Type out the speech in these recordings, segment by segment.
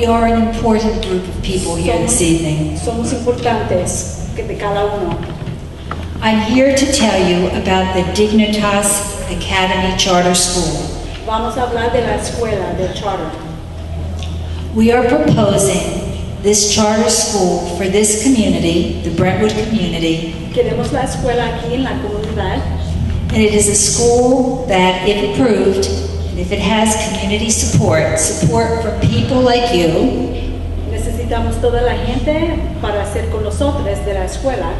We are an important group of people here this evening. Somos importantes de cada uno. I'm here to tell you about the Dignitas Academy Charter School. Vamos a hablar de la escuela de charter. We are proposing this charter school for this community, the Brentwood community. Queremos la escuela aquí en la comunidad. And it is a school that, if approved, and if it has community support from people like you, necesitamos toda la gente para hacer con nosotros de la escuela.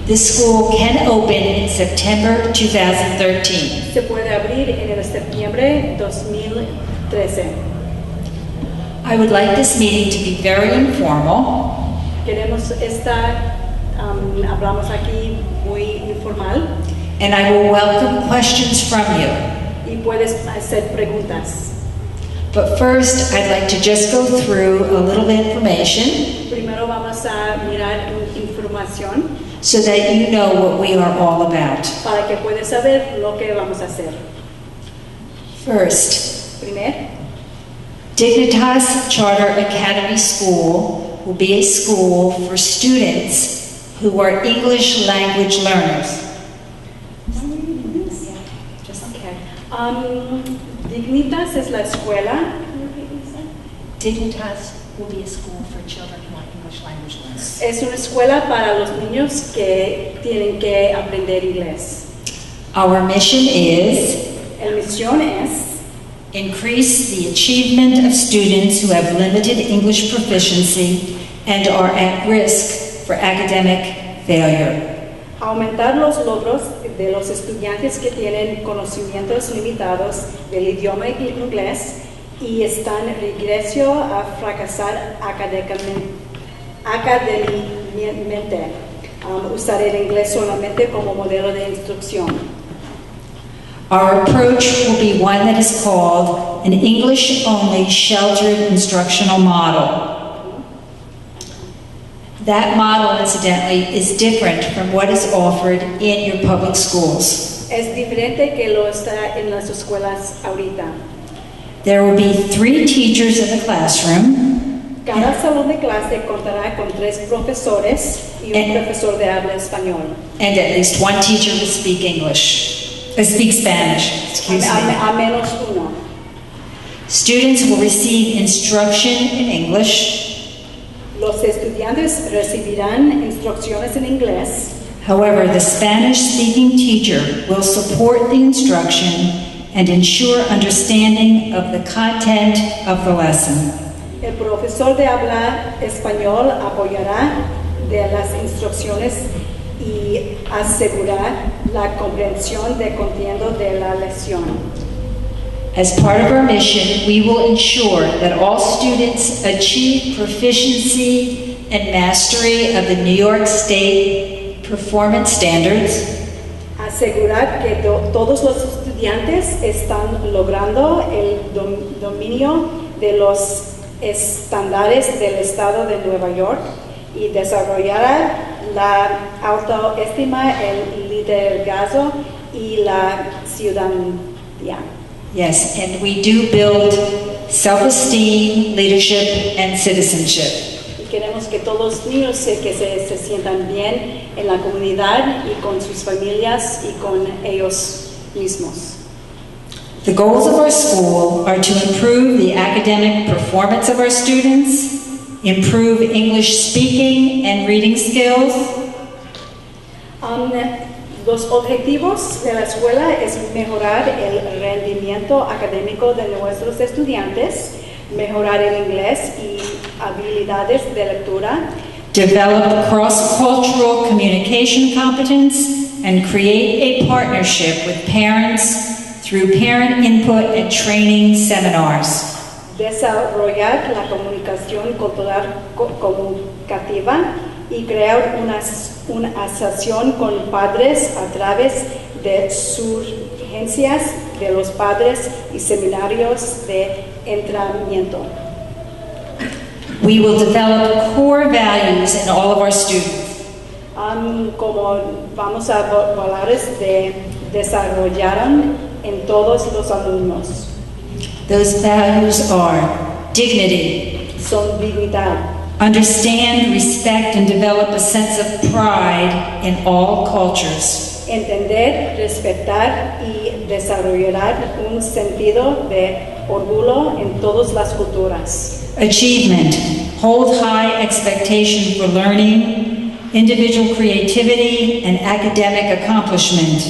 This school can open in September 2013. Se puede abrir en el septiembre 2013. I would like this meeting to be very informal. Queremos estar, hablamos aquí muy informal. And I will welcome questions from you. Y puedes hacer preguntas. But first, I'd like to just go through a little information. Primero vamos a mirar información. So that you know what we are all about. Para que puedas saber lo que vamos a hacer. First, Primero, Dignitas Charter Academy School will be a school for students who are English language learners. Dignitas es la escuela. Dignitas will be a school for children who are English language learners. Es una escuela para los niños que tienen que aprender inglés. Our mission is La misión es increase the achievement of students who have limited English proficiency and are at risk for academic failure. aumentar los logros de los estudiantes que tienen conocimientos limitados del idioma inglés y están regreso a fracasar académicamente. Usar el inglés solamente como modelo de instrucción. Our approach will be one that is called an English-only sheltered instructional model. That model, incidentally, is different from what is offered in your public schools. Es diferente que lo está en las escuelas ahorita. There will be 3 teachers in the classroom. Cada salón de clase contará con 3 profesores y un profesor de habla español. And at least 1 teacher will speak English. Speak Spanish, excuse me. A menos uno. Students will receive instruction in English. Los estudiantes recibirán instrucciones en inglés. However, the Spanish-speaking teacher will support the instruction and ensure understanding of the content of the lesson. El profesor de habla español apoyará de las instrucciones y asegurar la comprensión de contenido de la lección. As part of our mission, we will ensure that all students achieve proficiency and mastery of the New York State performance standards. Asegurar que todos los estudiantes están logrando el dominio de los estándares del Estado de Nueva York y desarrollar la autoestima, el liderazgo y la ciudadanía. Yes, and we do build self-esteem, leadership, and citizenship. Y queremos que todos los niños que se sientan bien en la comunidad y con sus familias y con ellos mismos. The goals of our school are to improve the academic performance of our students, improve English speaking and reading skills, Los objetivos de la escuela es mejorar el rendimiento académico de nuestros estudiantes, mejorar el inglés y habilidades de lectura, develop cross-cultural communication competence, and create a partnership with parents through parent input and training seminars. desarrollar la comunicación cultural comunicativa y crear una asociación con padres a través de surgencias de los padres y seminarios de entrenamiento. We will develop core values in all of our students. Como vamos a valores de desarrollar en todos los alumnos. Those values are dignity, son dignidad. Understand, respect, and develop a sense of pride in all cultures. Entender, respetar y desarrollar un sentido de orgullo en todas las culturas. Achievement. Hold high expectation for learning, individual creativity, and academic accomplishment.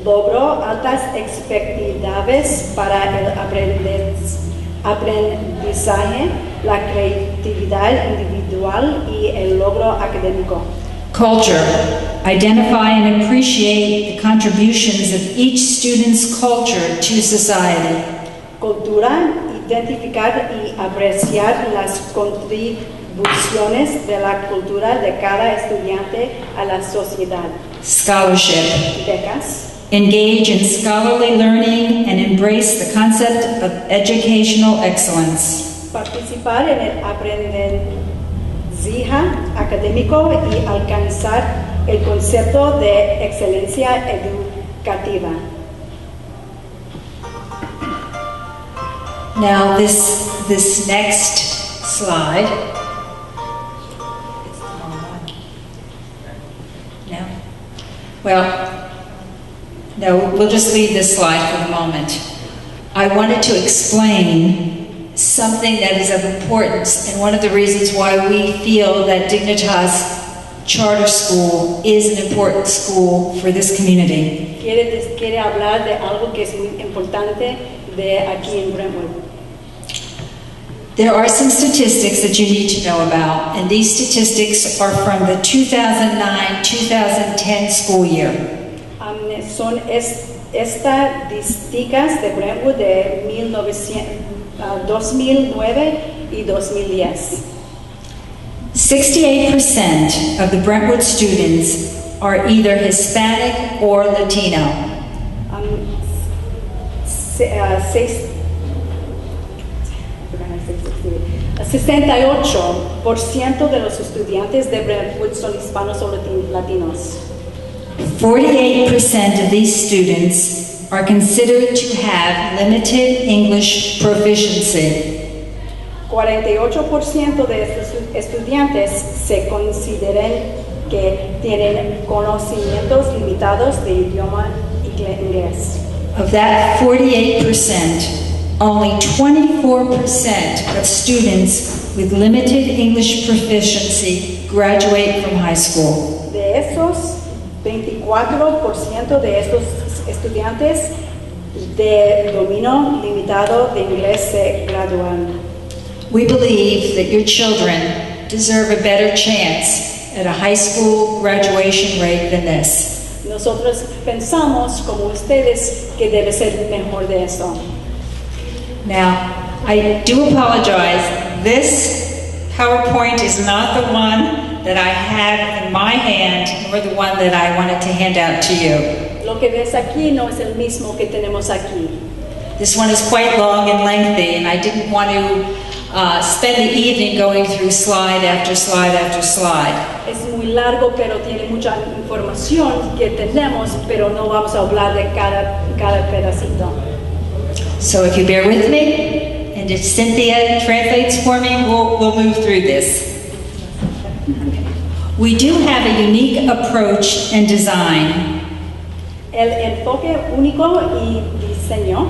Logro altas expectativas para el aprendizaje, la creatividad individual y el logro académico. Culture. Identify and appreciate the contributions of each student's culture to society. Cultura. Identificar y apreciar las contribuciones de la cultura de cada estudiante a la sociedad. Scholarship. Becas. Engage in scholarly learning and embrace the concept of educational excellence. Participar en el aprendizaje académico y alcanzar el concepto de excelencia educativa. Now this next slide. It's the wrong one. No? Well, no, we'll just leave this slide for the moment. I wanted to explain something that is of importance, and one of the reasons why we feel that Dignitas Charter School is an important school for this community. Quiere hablar de algo que es muy importante de aquí en Brentwood. There are some statistics that you need to know about, and these statistics are from the 2009-2010 school year. Son estadísticas de Brentwood de 2009 y 2010. 68% of the Brentwood students are either Hispanic or Latino. 68% de los estudiantes de Brentwood son hispanos o latinos. 48% of these students are considered to have limited English proficiency. 48% de estos estudiantes se consideran que tienen conocimientos limitados de idioma inglés. Of that 48%, only 24% of students with limited English proficiency graduate from high school. De esos, 24% de estos estudiantes de dominio limitado de inglés se gradúan. We believe that your children deserve a better chance at a high school graduation rate than this. Nosotros pensamos, como ustedes, que debe ser mejor de eso. Now, I do apologize. This PowerPoint is not the one that I have in my hand, nor the one that I wanted to hand out to you. Lo que ves aquí no es el mismo que tenemos aquí. This one is quite long and lengthy, and I didn't want to spend the evening going through slide after slide after slide. Es muy largo, pero tiene mucha información que tenemos, pero no vamos a hablar de cada pedacito. So if you bear with me, and if Cynthia translates for me, we'll move through this. We do have a unique approach and design. El enfoque único y diseño.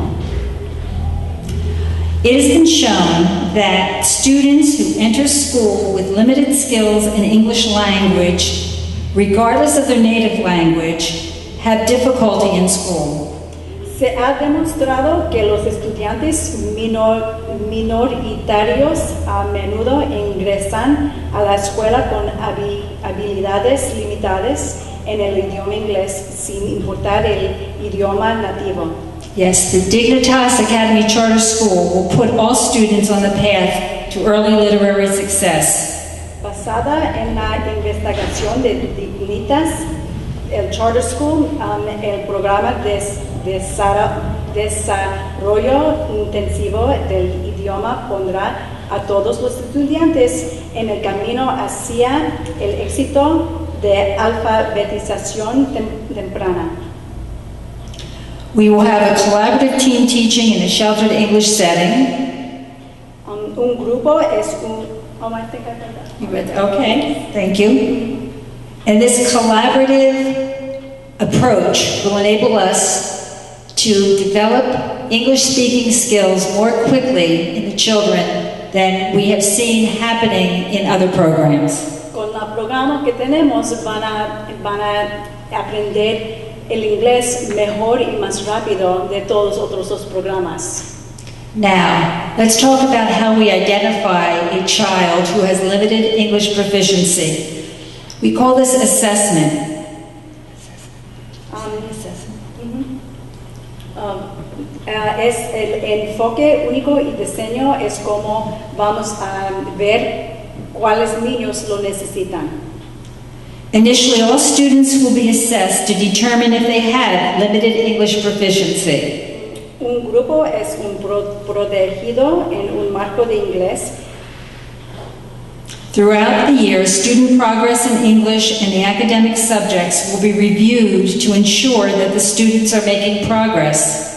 It has been shown that students who enter school with limited skills in English language, regardless of their native language, have difficulty in school. Se ha demostrado que los estudiantes minoritarios a menudo ingresan a la escuela con habilidades limitadas en el idioma inglés sin importar el idioma nativo. Yes, the Dignitas Academy Charter School will put all students on the path to early literary success. Basada en la investigación de Dignitas, el Charter School, el programa de desarrollo intensivo del idioma pondrá a todos los estudiantes en el camino hacia el éxito de alfabetización temprana. We will have a collaborative team teaching in a sheltered English setting. Un Un grupo es un... Oh, I think I heard that. You read, okay, thank you. And this collaborative approach will enable us to develop English-speaking skills more quickly in the children than we have seen happening in other programs. Con el programa que tenemos van a aprender el inglés mejor y más rápido de todos los otros dos programas. Now, let's talk about how we identify a child who has limited English proficiency. We call this assessment. Es el enfoque único y diseño, es como vamos a ver cuáles niños lo necesitan. Initially, all students will be assessed to determine if they have limited English proficiency. Un grupo es un protegido en un marco de inglés. Throughout the year, student progress in English and the academic subjects will be reviewed to ensure that the students are making progress.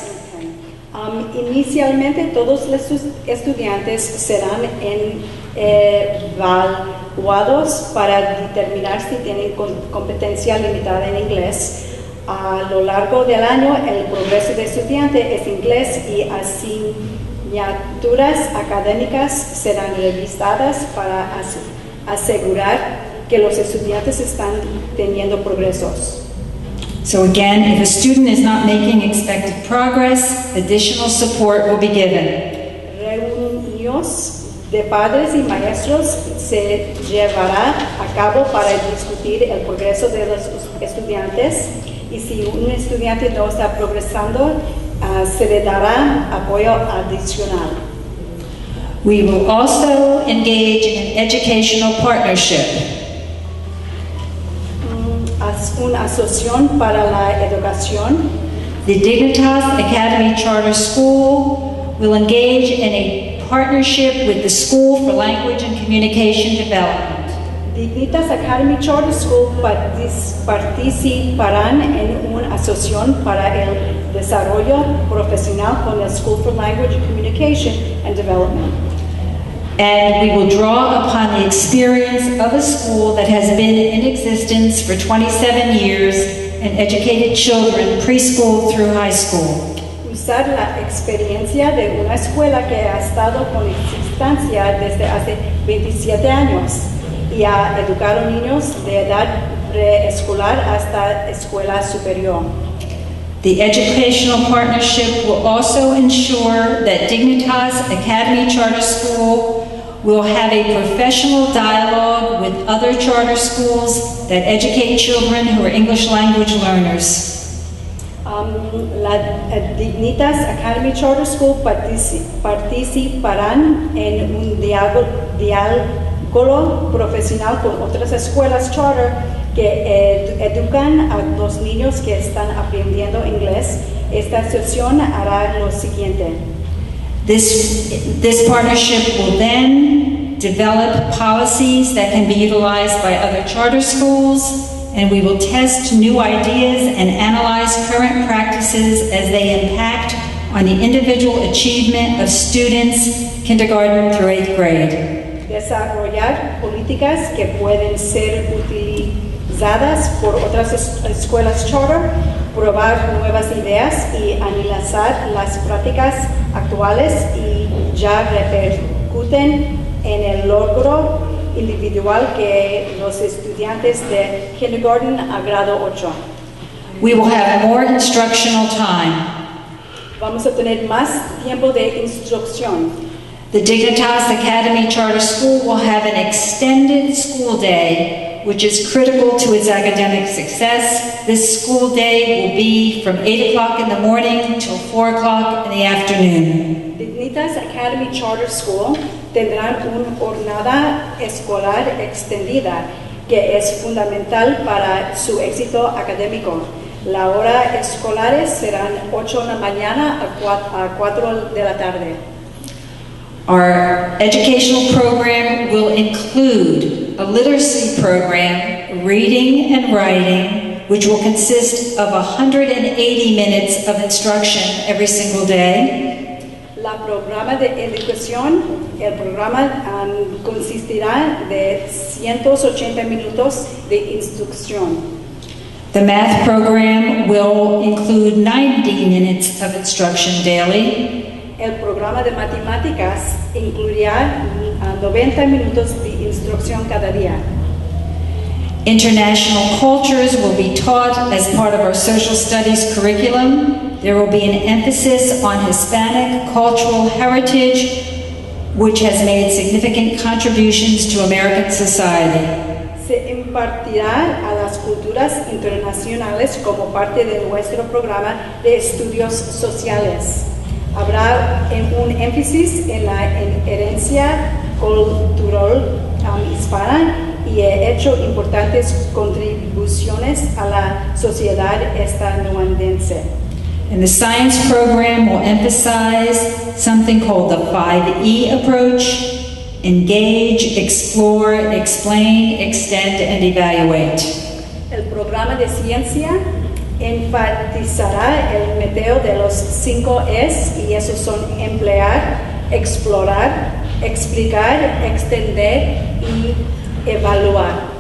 Inicialmente, todos los estudiantes serán evaluados para determinar si tienen competencia limitada en inglés. A lo largo del año, el progreso del estudiante es inglés y asignaturas académicas serán revisadas para asegurar que los estudiantes están teniendo progresos. So again, if a student is not making expected progress, additional support will be given. Reuniones de padres y maestros se llevará a cabo para discutir el progreso de los estudiantes y si un estudiante no está progresando, se le dará apoyo adicional. We will also engage in an educational partnership. Una asociación para la educación. The Dignitas Academy Charter School will engage in a partnership with the School for Language and Communication Development. Dignitas Academy Charter School participarán en una asociación para el desarrollo profesional con el School for Language and Communication and Development. And we will draw upon the experience of a school that has been in existence for 27 years and educated children preschool through high school. Usar la experiencia de una escuela que ha estado con existencia desde hace 27 años y ha educado niños de edad preescolar hasta escuela superior. The educational partnership will also ensure that Dignitas Academy Charter School will have a professional dialogue with other charter schools that educate children who are English language learners. La Dignitas Academy Charter School participarán en un diálogo profesional con otras escuelas charter que educan a los niños que están aprendiendo inglés. Esta asociación hará lo siguiente. This partnership will then develop policies that can be utilized by other charter schools, and we will test new ideas and analyze current practices as they impact on the individual achievement of students kindergarten through 8th grade. Desarrollar políticas que pueden ser utilizadas por otras escuelas charter, probar nuevas ideas y analizar las prácticas actuales y ya repercuten en el logro individual que los estudiantes de kindergarten a grado 8. We will have more instructional time. Vamos a tener más tiempo de instrucción. The Dignitas Academy Charter School will have an extended school day, which is critical to its academic success. This school day will be from 8 o'clock in the morning till 4 o'clock in the afternoon. Dignitas Academy Charter School tendrán una jornada escolar extendida que es fundamental para su éxito académico. La hora escolares serán 8 de la mañana a 4 de la tarde. Our educational program will include a literacy program, reading and writing, which will consist of 180 minutes of instruction every single day. La programa de educación, el programa consistirá de 180 minutos de instrucción. The math program will include 90 minutes of instruction daily. El programa de matemáticas incluirá 90 minutos de instrucción cada día. International cultures will be taught as part of our social studies curriculum. There will be an emphasis on Hispanic cultural heritage, which has made significant contributions to American society. Se impartirá a las culturas internacionales como parte de nuestro programa de estudios sociales. Habrá un énfasis en la herencia cultural hispana y he hecho importantes contribuciones a la sociedad estadounidense. And the science program will emphasize something called the 5E approach: engage, explore, explain, extend, and evaluate. El programa de ciencia enfatizará el método de los 5 Es y esos son emplear, explorar, explicar, extender y evaluar.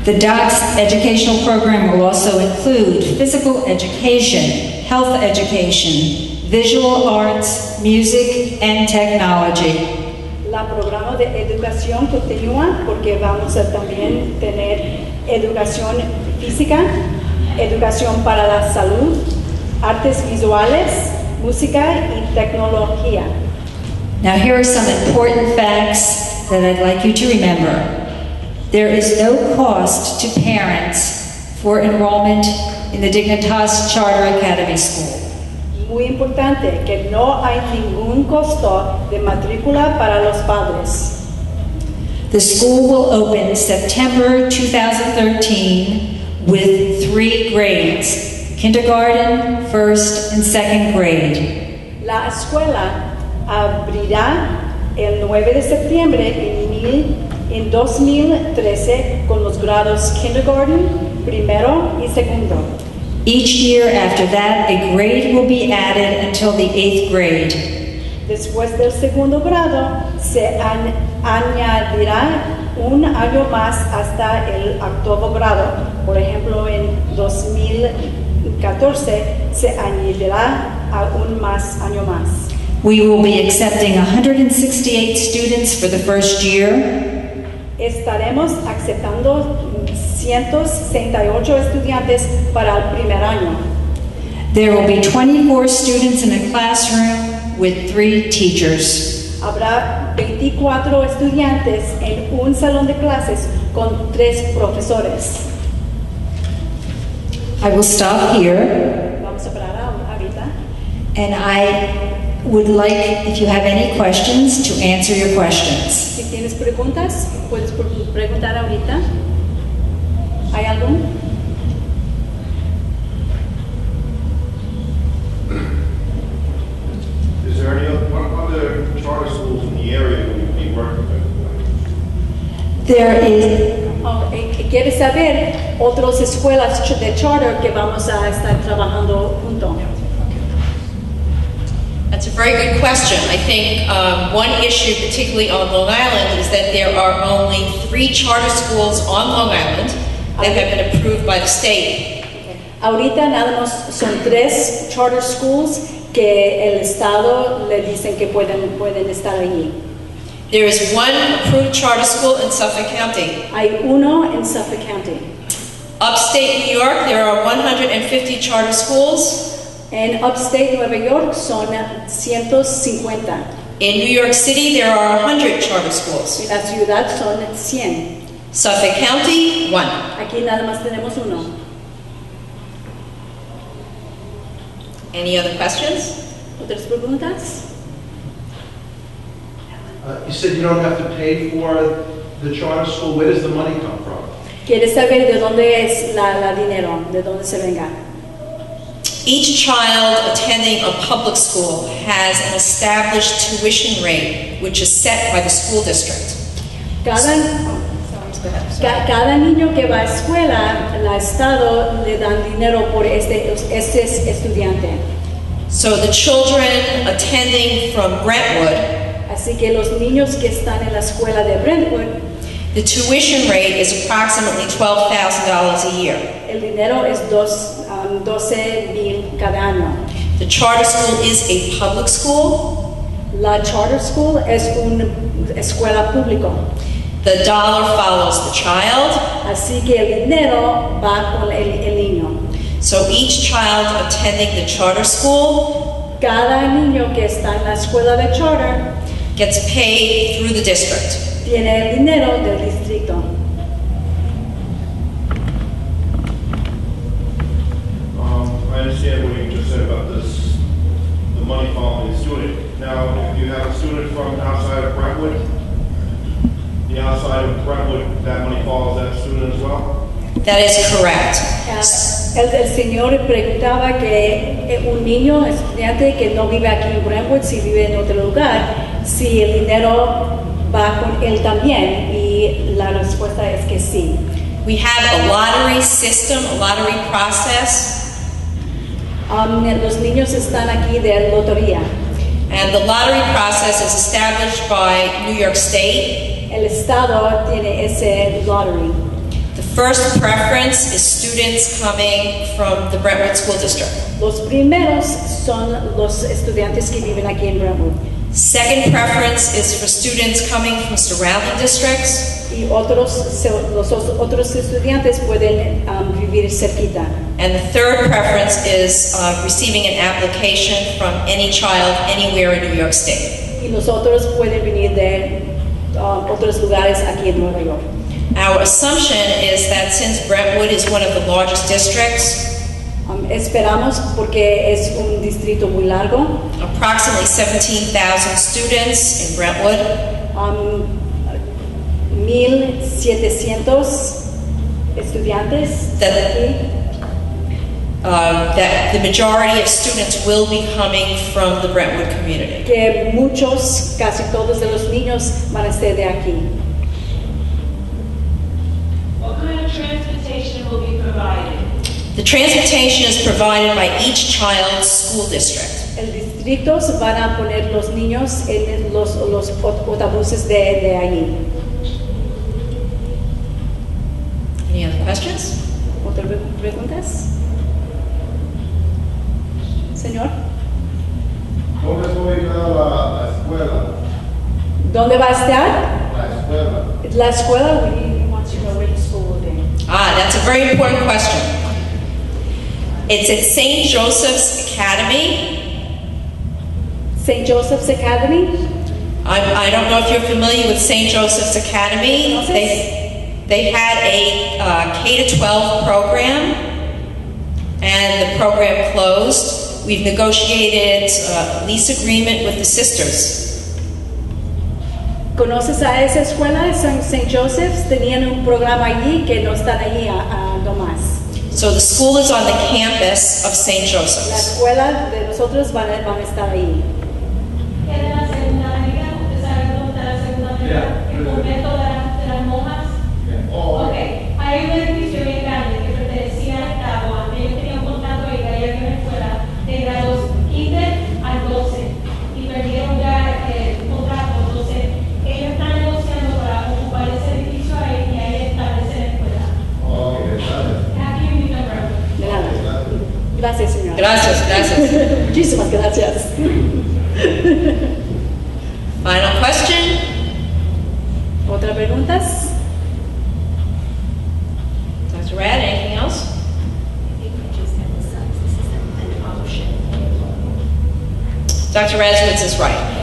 The DOTS educational program will also include physical education, health education, visual arts, music, and technology. La programa de educación continúa porque vamos a también tener educación física, educación para la salud, artes visuales, música y tecnología. Now here are some important facts that I'd like you to remember. There is no cost to parents for enrollment in the Dignitas Charter Academy School. Muy importante que no hay ningún costo de matrícula para los padres. The school will open September 2013 with 3 grades: kindergarten, first, and second grade. La escuela abrirá el 9 de septiembre en 2013 con los grados kindergarten, primero y segundo. Each year after that, a grade will be added until the 8th grade. Después del segundo grado, se añadirá un año más hasta el 8º grado. Por ejemplo, en 2014 se añadirá aún más año más. We will be accepting 168 students for the first year. Estaremos aceptando 168 estudiantes para el primer año. There will be 24 students in a classroom with 3 teachers. Habrá 24 estudiantes en un salón de clases con 3 profesores. I will stop here, Vamos a parar ahorita. and I would like, if you have any questions, to answer your questions. Si tienes preguntas, puedes preguntar ahorita. ¿Hay algo? Is there any other charter schools in the area that you'd be working with? There is, ¿Quieres saber otras escuelas de charter que vamos a estar trabajando juntos? That's a very good question. I think one issue, particularly on Long Island, is that there are only 3 charter schools on Long Island that have been approved by the state. Ahorita nada más son 3 charter schools que el estado le dicen que pueden estar allí. There is 1 approved charter school in Suffolk County. Hay uno en Suffolk County. Upstate New York, there are 150 charter schools. En Upstate Nueva York son 150. In New York City, there are 100 charter schools. En la ciudad son 100. Suffolk County, 1. Aquí nada más tenemos uno. Any other questions? ¿Otras preguntas? You said you don't have to pay for the charter school. Where does the money come from? ¿Quieres saber de dónde es la dinero? ¿De dónde se venga? Each child attending a public school has an established tuition rate, which is set by the school district. Cada niño que va a escuela, el estado le dan dinero por este estudiante. So the children attending from Brentwood, Así que los niños que están en la escuela de Brentwood, the tuition rate is approximately $12,000 a year. el dinero es 12,000 cada año. The charter school is a public school. La charter school es una escuela pública. The dollar follows the child. Así que el dinero va con el niño. So each child attending the charter school Cada niño que está en la escuela de charter gets paid through the district. tiene el dinero del distrito. I understand what you just said about this, the money following the student. Now, if you have a student from outside of Brentwood, the outside of Brentwood, that money follows that student as well? That is correct. El señor preguntaba que un niño, estudiante que no vive aquí en Brentwood, si vive en otro lugar, si el dinero va con él también, y la respuesta es que sí. We have a lottery system, a lottery process, Los niños están aquí de lotería. and the lottery process is established by New York State. El estado tiene ese lottery. The first preference is students coming from the Brentwood School District. Los primeros son los estudiantes que viven aquí en Brentwood. Second preference is for students coming from surrounding districts. Y los otros estudiantes pueden vivir cerquita. And the third preference is receiving an application from any child anywhere in New York State. Y los otros pueden venir de otros lugares aquí en Nueva York. Our assumption is that since Brentwood is one of the largest districts, Esperamos porque es un distrito muy largo. approximately 17,000 students in Brentwood, 1,700 estudiantes That- aquí. that the majority of students will be coming from the Brentwood community. Que muchos, casi todos de los niños van a ser de aquí. What kind of transportation will be provided? The transportation is provided by each child's school district. El distritos van a poner los niños en los autobuses de allí. Any other questions? ¿Otras preguntas? Señor, ¿Dónde está ubicada la escuela? ¿dónde va a estar? La escuela. La escuela. We want to know where the school will be. That's a very important question. It's at St. Joseph's Academy. St. Joseph's Academy. I don't know if you're familiar with St. Joseph's Academy. Entonces, They had a K-12 program, and the program closed. We've negotiated a lease agreement with the sisters. ¿Conoces a esa escuela? St. Joseph's. Tenían un programa allí que no están allí nomás. So the school is on the campus of St. La Joseph's. escuela de nosotros van a estar ahí. ¿Qué de la segunda América? ¿Usted sabe dónde está la segunda América? Yeah. El convento de las monjas. Ok, hay un edificio bien grande que pertenecía al Estado. Antes yo tenía un contrato y ahí había una escuela de grados 15 al 12 y perdieron ya el contrato. Entonces, ellos están negociando para ocupar ese edificio ahí y ahí establecer la escuela. Aquí en Wittenberg. De nada. Gracias, señora. Gracias. Muchísimas gracias. Final question? ¿Otras preguntas? Dr. Rad, anything else? Dr. Razowitz is right.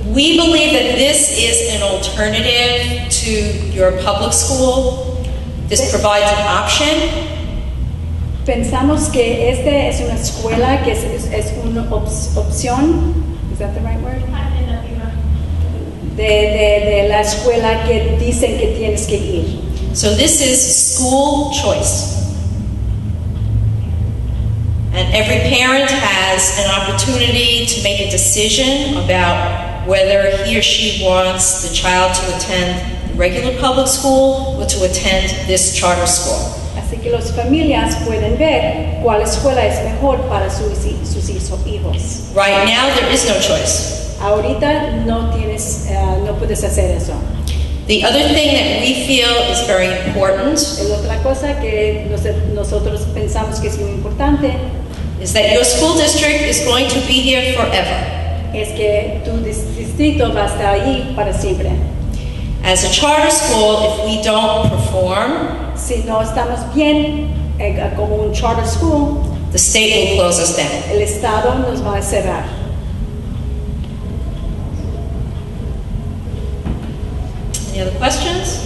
We believe that this is an alternative to your public school. This provides an option. Pensamos que esta es una escuela que es una opción. Is that the right word? Alternativa. De la escuela que dicen que tienes que ir. So this is school choice. And every parent has an opportunity to make a decision about whether he or she wants the child to attend the regular public school or to attend this charter school. Así que que las familias pueden ver cuál escuela es mejor para sus hijos. Right now, there is no choice. Ahorita no puedes hacer eso. The other thing that we feel is very important La otra cosa que nosotros pensamos que es muy importante is that your school district is going to be here forever. es que tu distrito va a estar ahí para siempre. As a charter school, if we don't perform, Si no estamos bien como un charter school, the state will close us down. el Estado nos va a cerrar. Any other questions?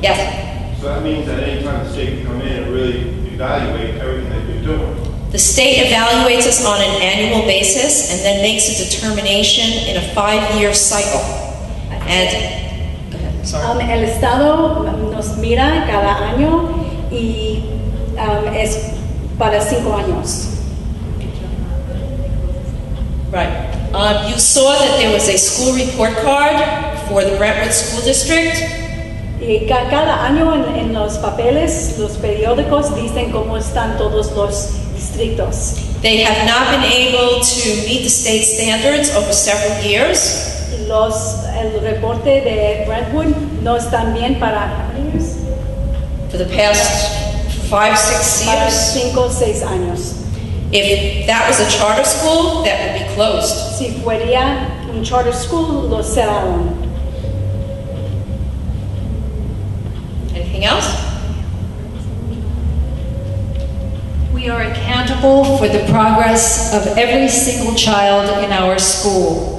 Yes. So that means that anytime the state can come in and really evaluate everything that you're doing. The state evaluates us on an annual basis and then makes a determination in a 5-year cycle. And go ahead, sorry. El Estado nos mira cada año y es para 5 años. Right. You saw that there was a school report card for the Brentwood School District. Y cada año en los papeles, los periódicos dicen cómo están todos los distritos. They have not been able to meet the state standards over several years. El reporte de Brentwood no están bien para For the past 5-6 para years. 5 o 6 años. If that was a charter school, that would be closed. Si fuera un charter school, lo cerraron. Anything else? We are accountable for the progress of every single child in our school.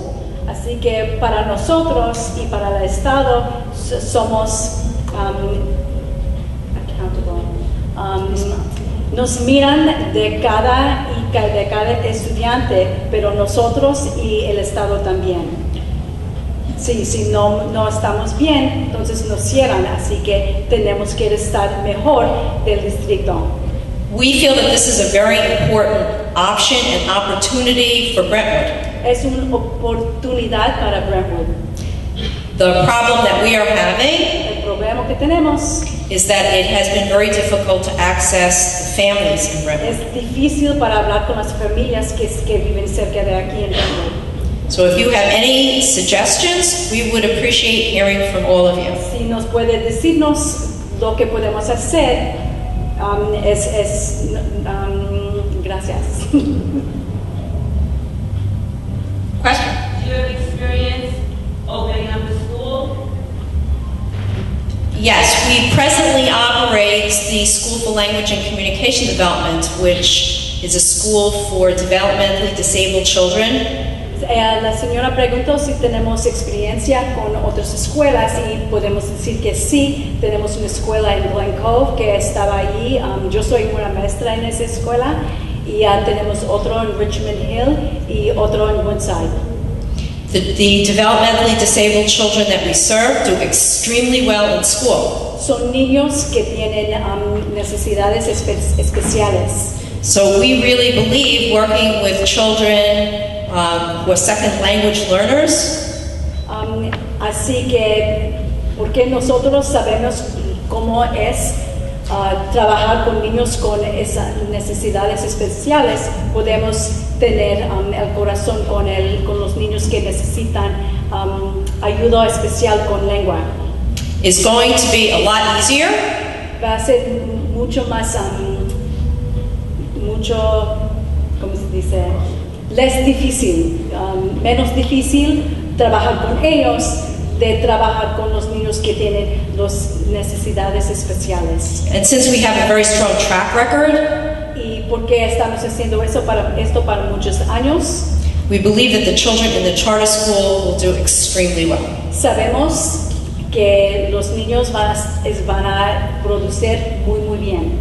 Así que para nosotros y para el Estado somos accountable. Nos miran de cada estudiante, pero nosotros y el Estado también. Sí, si no estamos bien, entonces nos cierran, así que tenemos que estar mejor del distrito. We feel that this is a very important option and opportunity for Brentwood. Es una oportunidad para Brentwood. The problem that we are having El problema que tenemos is that it has been very difficult to access families in Brentwood. es difícil para hablar con las familias que viven cerca de aquí en Brentwood. So if you have any suggestions, we would appreciate hearing from all of you. Si nos puede decirnos lo que podemos hacer, gracias. Question? Do you have experience opening up a school? Yes, we presently operate the School for Language and Communication Development, which is a school for developmentally disabled children. La señora preguntó si tenemos experiencia con otras escuelas y podemos decir que sí. Tenemos una escuela en Glen Cove que estaba allí. Yo soy una maestra en esa escuela y tenemos otro en Richmond Hill y otro en Woodside. The developmentally disabled children that we serve do extremely well in school. Son niños que tienen necesidades especiales. So we really believe working with children who are second language learners Así que, porque nosotros sabemos cómo es trabajar con niños con esas necesidades especiales, podemos tener el corazón con los niños que necesitan ayuda especial con lengua. is going to be a lot easier Va a ser mucho más, ¿cómo se dice? Less difícil, menos difícil trabajar con ellos de trabajar con los niños que tienen las necesidades especiales. And since we have a very strong track record, ¿Y por qué estamos haciendo esto para muchos años? we believe that the children in the charter school will do extremely well. Sabemos que los niños van a producir muy bien.